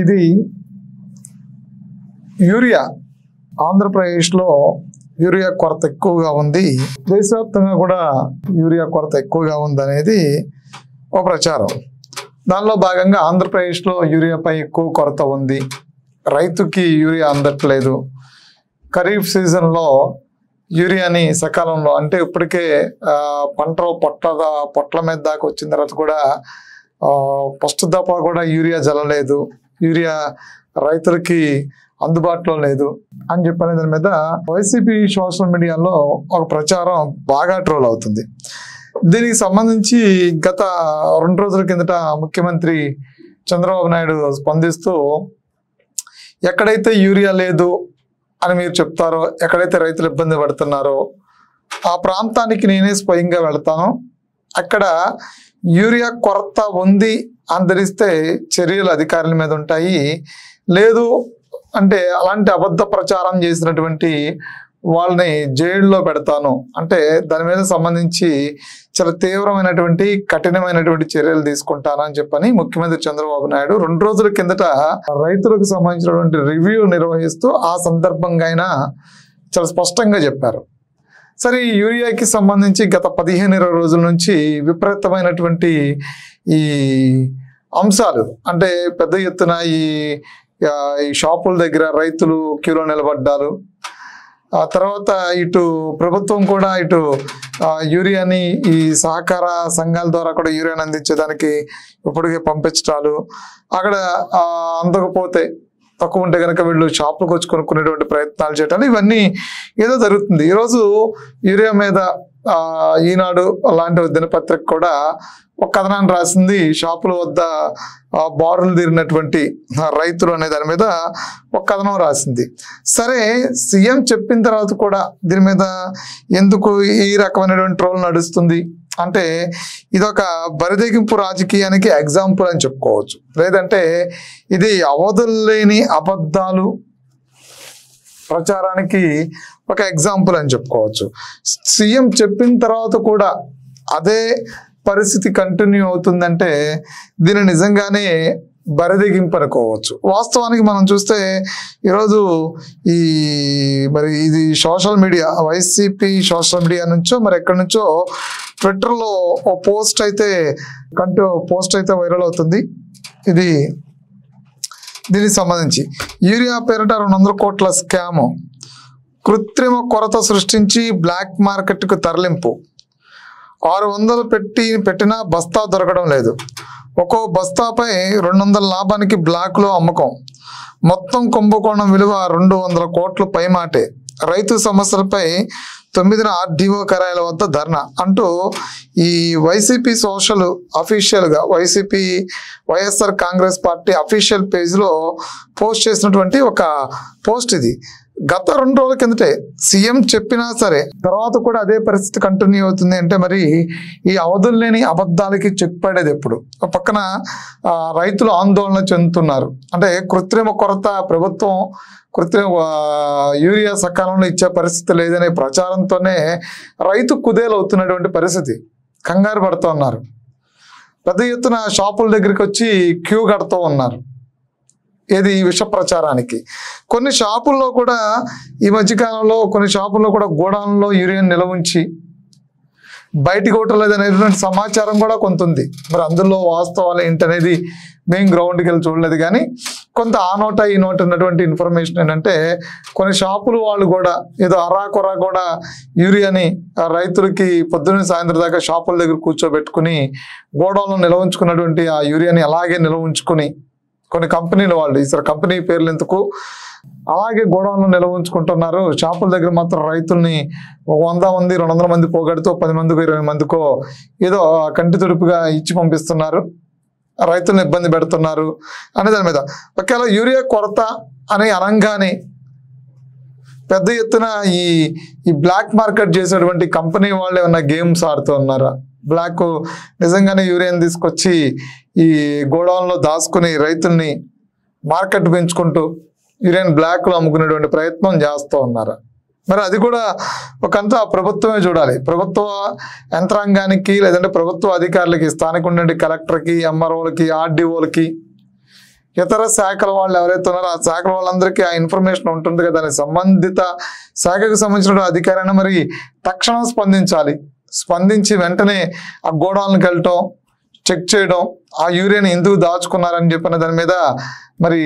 ఇది యూరియా ఆంధ్రప్రదేశ్లో యూరియా కొరత ఎక్కువగా ఉంది, దేశవ్యాప్తంగా కూడా యూరియా కొరత ఎక్కువగా ఉందనేది ఒక ప్రచారం. దానిలో భాగంగా ఆంధ్రప్రదేశ్లో యూరియాపై ఎక్కువ కొరత ఉంది, రైతుకి యూరియా అందట్లేదు. ఖరీఫ్ సీజన్లో యూరియాని సకాలంలో అంటే ఇప్పటికే పంట పొట్ల మీద దాకా వచ్చిన తర్వాత కూడా ఫస్ట్ దఫా కూడా యూరియా జల్లలేదు, యూరియా రైతులకి అందుబాటులో లేదు అని చెప్పనే దాని మీద వైసీపీ సోషల్ మీడియాలో ఒక ప్రచారం బాగా ట్రోల్ అవుతుంది. దీనికి సంబంధించి గత 2 రోజుల కిందట ముఖ్యమంత్రి చంద్రబాబు నాయుడు స్పందిస్తూ, ఎక్కడైతే యూరియా లేదు అని మీరు చెప్తారో, ఎక్కడైతే రైతులు ఇబ్బంది పడుతున్నారో ఆ ప్రాంతానికి నేనే స్వయంగా వెళతాను, అక్కడ యూరియా కొరత ఉంది అని తెలిస్తే చర్యలు అధికారుల మీద ఉంటాయి, లేదు అంటే అలాంటి అబద్ధ ప్రచారం చేసినటువంటి వాళ్ళని జైల్లో పెడతాను అంటే దాని మీద సంబంధించి చాలా తీవ్రమైనటువంటి కఠినమైనటువంటి చర్యలు తీసుకుంటాను అని చెప్పని ముఖ్యమంత్రి చంద్రబాబు నాయుడు 2 రోజుల కిందట రైతులకు సంబంధించినటువంటి రివ్యూ నిర్వహిస్తూ ఆ సందర్భంగా ఆయన చాలా స్పష్టంగా చెప్పారు. సరే, ఈ యూరియాకి సంబంధించి గత 15-20 రోజుల నుంచి విపరీతమైనటువంటి ఈ అంశాలు అంటే పెద్ద ఎత్తున ఈ షాపుల దగ్గర రైతులు క్యూలో నిలబడ్డారు. ఆ తర్వాత ఇటు ప్రభుత్వం కూడా ఇటు యూరియాని ఈ సహకార సంఘాల ద్వారా కూడా యూరియాని అందించేదానికి ఇప్పటికే పంపించటాలు, అక్కడ అందకపోతే తక్కువ ఉంటే కనుక వీళ్ళు షాపులకు వచ్చి కొనుక్కునేటువంటి ప్రయత్నాలు చేయటాలు, ఇవన్నీ ఏదో జరుగుతుంది. ఈరోజు యూరియా మీద ఈనాడు అలాంటి దినపత్రిక కూడా ఒక కథనాన్ని రాసింది. షాపుల వద్ద బారులు తీరినటువంటి రైతులు అనే దాని మీద ఒక కథనం రాసింది. సరే, సీఎం చెప్పిన తర్వాత కూడా దీని మీద ఎందుకు ఈ రకమైనటువంటి ట్రోల్ నడుస్తుంది అంటే ఇదొక బరిదెగింపు రాజకీయానికి ఎగ్జాంపుల్ అని చెప్పుకోవచ్చు, లేదంటే ఇది అవధులు లేని అబద్ధాలు ప్రచారానికి ఒక ఎగ్జాంపుల్ అని చెప్పుకోవచ్చు. సీఎం చెప్పిన తర్వాత కూడా అదే పరిస్థితి కంటిన్యూ అవుతుందంటే దీన్ని నిజంగానే బరిదెగింపు అనుకోవచ్చు. వాస్తవానికి మనం చూస్తే ఈరోజు ఇది social media, YCP social media నుంచో మరి ఎక్కడి నుంచో ట్విట్టర్లో ఓ పోస్ట్ అయితే వైరల్ అవుతుంది. దీనికి సంబంధించి యూరియా పేరిట 200 కోట్ల స్కాము, కృత్రిమ కొరత సృష్టించి బ్లాక్ మార్కెట్కు తరలింపు, 600 పెట్టినా బస్తా దొరకడం లేదు, ఒక్కో బస్తాపై 200 లాభానికి బ్లాక్లో అమ్మకం, మొత్తం కుంభకోణం విలువ 200 కోట్లు పైమాటే, రైతు సమస్యలపై 9 ఆర్డీఓ కార్యాలయాల వద్ద ధర్నా అంటూ ఈ వైసీపీ అఫీషియల్గా వైఎస్ఆర్ కాంగ్రెస్ పార్టీ అఫీషియల్ పేజ్లో పోస్ట్ చేసినటువంటి ఒక పోస్ట్ ఇది. గత 2 రోజుల కిందటే సీఎం చెప్పినా సరే తర్వాత కూడా అదే పరిస్థితి కంటిన్యూ అవుతుంది అంటే మరి ఈ అవధులు లేని అబద్ధాలకి చెక్ పడేది ఎప్పుడు? పక్కన రైతులు ఆందోళన చెందుతున్నారు. అంటే కృత్రిమ కొరత, ప్రభుత్వం యూరియా సకాలంలో ఇచ్చే పరిస్థితి లేదనే ప్రచారంతోనే రైతు కుదేలవుతున్నటువంటి పరిస్థితి. కంగారు పడుతూ ఉన్నారు, పెద్ద ఎత్తున షాపుల దగ్గరికి వచ్చి క్యూ కడుతూ ఉన్నారు. ఏది విష ప్రచారానికి. కొన్ని షాపుల్లో కూడా ఈ మధ్యకాలంలో కూడా గోడౌన్లో యూరియాని నిల్వ ఉంచి బయటికి కొట్టలేదు అనేటువంటి సమాచారం కూడా కొంత ఉంది. మరి అందులో వాస్తవాలు ఏంటనేది మేము గ్రౌండ్కి వెళ్ళి చూడలేదు, కానీ కొంత ఆ నోట ఈ నోట ఉన్నటువంటి ఇన్ఫర్మేషన్ ఏంటంటే కొన్ని షాపులు వాళ్ళు కూడా ఏదో అరాకొరా కూడా యూరియాని రైతులకి పొద్దున్న సాయంత్రం దాకా షాపుల దగ్గర కూర్చోబెట్టుకుని గోడౌన్లో నిల్వ ఉంచుకున్నటువంటి ఆ యూరియాని అలాగే నిల్వ ఉంచుకుని కొన్ని కంపెనీలు వాళ్ళు ఈసారి కంపెనీ పేర్లు ఎందుకు అలాగే గోడౌన్లో నిల్వ ఉంచుకుంటున్నారు. షాపుల దగ్గర మాత్రం రైతుల్ని 100 మంది 200 మంది పోగొడుతూ 10 మందికో 20 మందికో ఏదో కంటి తుడుపుగా ఇచ్చి పంపిస్తున్నారు, రైతులను ఇబ్బంది పెడుతున్నారు అనే దాని మీద. ఒకవేళ యూరియా కొరత అని అనగానే పెద్ద ఎత్తున ఈ బ్లాక్ మార్కెట్ చేసేటువంటి కంపెనీ వాళ్ళు ఏమన్నా గేమ్స్ ఆడుతూ ఉన్నారా? బ్లాక్ నిజంగానే యూరియాని తీసుకొచ్చి ఈ గోడౌన్లో దాచుకుని రైతుల్ని మార్కెట్ పెంచుకుంటూ యూరియాని బ్లాక్లో అమ్ముకునేటువంటి ప్రయత్నం చేస్తూ ఉన్నారా? మరి అది కూడా ఒకంత ప్రభుత్వమే చూడాలి. ప్రభుత్వ యంత్రాంగానికి లేదంటే ప్రభుత్వ అధికారులకి, స్థానిక ఉండే కలెక్టర్కి, ఎంఆర్ఓలకి, ఆర్డీఓలకి ఇతర శాఖల వాళ్ళు ఎవరైతే ఉన్నారో ఆ శాఖల వాళ్ళందరికీ ఆ ఇన్ఫర్మేషన్ ఉంటుంది కదా, దాని సంబంధిత శాఖకు సంబంధించిన అధికారైనా మరి తక్షణం స్పందించాలి. స్పందించి వెంటనే ఆ గోడౌన్కి వెళ్ళటం, చెక్ చేయడం, ఆ యూరియాని ఎందుకు దాచుకున్నారని చెప్పిన దాని మీద మరి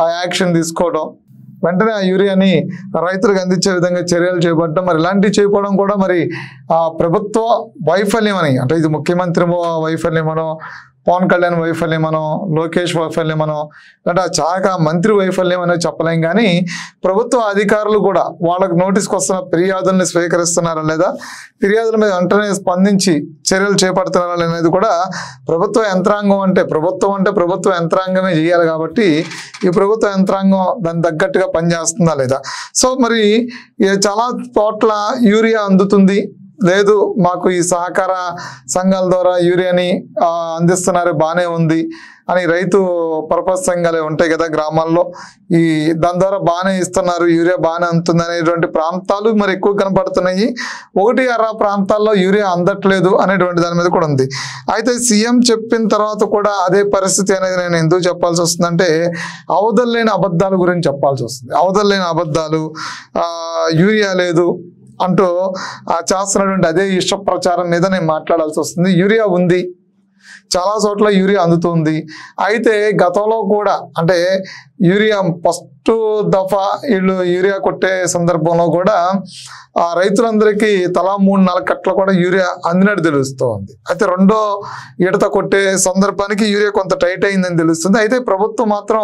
ఆ యాక్షన్ తీసుకోవడం, వెంటనే ఆ యూరియాని రైతులకు అందించే విధంగా చర్యలు చేపట్టడం. మరి ఇలాంటివి చేయకపోవడం కూడా మరి ఆ ప్రభుత్వ వైఫల్యం అని, అంటే ఇది ముఖ్యమంత్రి వైఫల్యమనో, పవన్ కళ్యాణ్ వైఫల్యమనో, లోకేష్ వైఫల్యమనో, అంటే ఆ శాఖ మంత్రి వైఫల్యం అనేది చెప్పలేం. కానీ ప్రభుత్వ అధికారులు కూడా వాళ్ళకు నోటీస్కి వస్తున్న ఫిర్యాదుల్ని స్వీకరిస్తున్నారా లేదా, ఫిర్యాదుల మీద వెంటనే స్పందించి చర్యలు చేపడుతున్నారా అనేది కూడా ప్రభుత్వ యంత్రాంగం అంటే ప్రభుత్వ యంత్రాంగమే చేయాలి. కాబట్టి ఈ ప్రభుత్వ యంత్రాంగం దాన్ని తగ్గట్టుగా పనిచేస్తుందా లేదా. సో మరి చాలా చోట్ల యూరియా అందుతుంది, లేదు మాకు ఈ సహకార సంఘాల ద్వారా యూరియాని అందిస్తున్నారు, బాగానే ఉంది అని రైతు పర్పస్ సంఘాలు ఉంటాయి కదా గ్రామాల్లో, ఈ దాని ద్వారా బాగానే ఇస్తున్నారు, యూరియా బాగానే అందుతుంది అనేటువంటి ప్రాంతాలు మరి ఎక్కువ కనపడుతున్నాయి. 1-6 ప్రాంతాల్లో యూరియా అందట్లేదు అనేటువంటి దాని మీద కూడా ఉంది. అయితే సీఎం చెప్పిన తర్వాత కూడా అదే పరిస్థితి అనేది నేను ఎందుకు చెప్పాల్సి వస్తుందంటే, అవధుల్లేని అబద్ధాల గురించి చెప్పాల్సి వస్తుంది. అవధుల్లేని అబద్ధాలు, యూరియా లేదు అంటూ చేస్తున్నటువంటి అదే ఇష్ట ప్రచారం మీద నేను మాట్లాడాల్సి వస్తుంది. యూరియా ఉంది, చాలా చోట్ల యూరియా అందుతుంది. అయితే గతంలో కూడా అంటే యూరియా ఫస్ట్ దఫా వీళ్ళు యూరియా కొట్టే సందర్భంలో కూడా ఆ రైతులందరికీ తలా 3-4 కట్టలు కూడా యూరియా అందినట్టు తెలుస్తూ ఉంది. అయితే రెండో ఈడత కొట్టే సందర్భానికి యూరియా కొంత టైట్ అయిందని తెలుస్తుంది. అయితే ప్రభుత్వం మాత్రం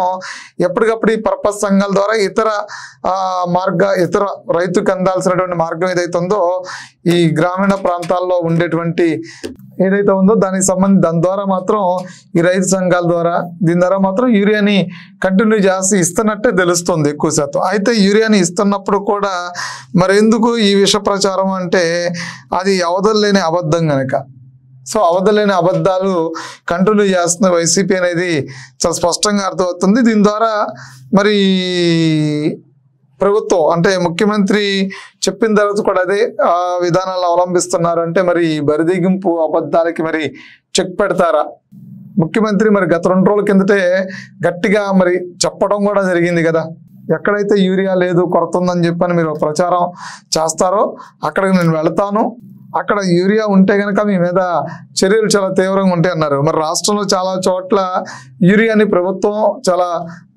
ఎప్పటికప్పుడు ఈ పర్పస్ సంఘాల ద్వారా ఇతర రైతుకు అందాల్సినటువంటి మార్గం ఏదైతే ఉందో, ఈ గ్రామీణ ప్రాంతాల్లో ఉండేటువంటి ఏదైతే ఉందో దానికి సంబంధించి దాని ద్వారా మాత్రం ఈ రైతు సంఘాల ద్వారా దీని ద్వారా మాత్రం యూరియాని కంటిన్యూ చేసి ఇస్తున్నట్టే తెలుస్తుంది ఎక్కువ శాతం. అయితే యూరియాని ఇస్తున్నప్పుడు కూడా మరెందుకు ఈ విష ప్రచారం అంటే అది అవధుల్లేని అబద్ధం కనుక. సో అవధుల్లేని అబద్ధాలు కంటిన్యూ చేస్తున్న వైసీపీ అనేది చాలా స్పష్టంగా అర్థమవుతుంది. దీని ద్వారా మరి ప్రభుత్వం అంటే ముఖ్యమంత్రి చెప్పిన తర్వాత కూడా అదే విధానాలు అవలంబిస్తున్నారు అంటే మరి బరిదిగింపు అబద్ధాలకి మరి చెక్ పెడతారా? ముఖ్యమంత్రి మరి గత 2 రోజుల కిందటే గట్టిగా మరి చెప్పడం కూడా జరిగింది కదా, ఎక్కడైతే యూరియా లేదు, కొరత ఉందని చెప్పని మీరు ప్రచారం చేస్తారో అక్కడికి నేను వెళతాను, అక్కడ యూరియా ఉంటే కనుక మీ మీద చర్యలు చాలా తీవ్రంగా ఉంటాయి అన్నారు. మరి రాష్ట్రంలో చాలా చోట్ల యూరియాని ప్రభుత్వం చాలా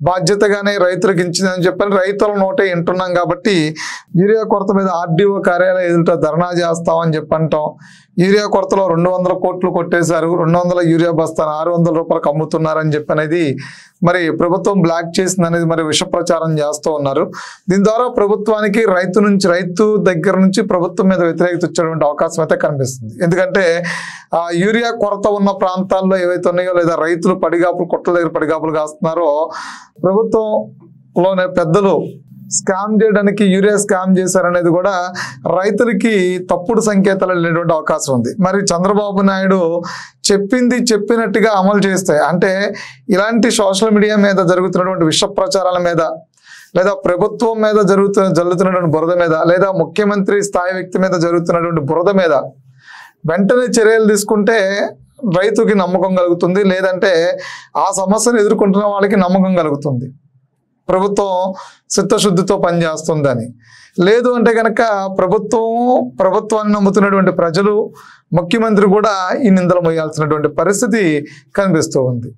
బాధ్యతగానే రైతులకు ఇచ్చిందని చెప్పని రైతుల నోటే వింటున్నాం. కాబట్టి యూరియా కొరత మీద ఆర్డీఓ కార్యాలయం ఎదుట ధర్నా చేస్తామని చెప్పంటాం. యూరియా కొరతలో 200 కోట్లు కొట్టేశారు, 200 యూరియా బస్తాను 600 రూపాయలకు అమ్ముతున్నారని చెప్పనేది మరి ప్రభుత్వం బ్లాక్ చేసింది అనేది మరి విష ప్రచారం చేస్తూ ఉన్నారు. దీని ద్వారా ప్రభుత్వానికి రైతు దగ్గర నుంచి ప్రభుత్వం మీద వ్యతిరేకత వచ్చేటువంటి అవకాశం అయితే కనిపిస్తుంది. ఎందుకంటే యూరియా కొరత ఉన్న ప్రాంతాల్లో ఏవైతే ఉన్నాయో లేదా రైతులు కొట్టల దగ్గర పడిగాపులు కాస్తున్నారో, ప్రభుత్వంలోనే పెద్దలు స్కామ్ చేయడానికి యూరియా స్కామ్ చేశారనేది కూడా రైతులకి తప్పుడు సంకేతాలు వెళ్ళేటువంటి అవకాశం ఉంది. మరి చంద్రబాబు నాయుడు చెప్పింది చెప్పినట్టుగా అమలు చేస్తే, అంటే ఇలాంటి సోషల్ మీడియా మీద జరుగుతున్నటువంటి విష ప్రచారాల మీద, లేదా ప్రభుత్వం మీద జరుగుతున్నటువంటి బురద మీద, లేదా ముఖ్యమంత్రి స్థాయి వ్యక్తి మీద జరుగుతున్నటువంటి బురద మీద వెంటనే చర్యలు తీసుకుంటే రైతుకి నమ్మకం కలుగుతుంది, లేదంటే ఆ సమస్యను ఎదుర్కొంటున్న వాళ్ళకి నమ్మకం కలుగుతుంది ప్రభుత్వం చిత్తశుద్ధితో పనిచేస్తుందని. లేదు అంటే కనుక ప్రభుత్వాన్ని నమ్ముతున్నటువంటి ప్రజలు, ముఖ్యమంత్రి కూడా ఈ నిందలు మోయాల్సినటువంటి పరిస్థితి కనిపిస్తూ ఉంది.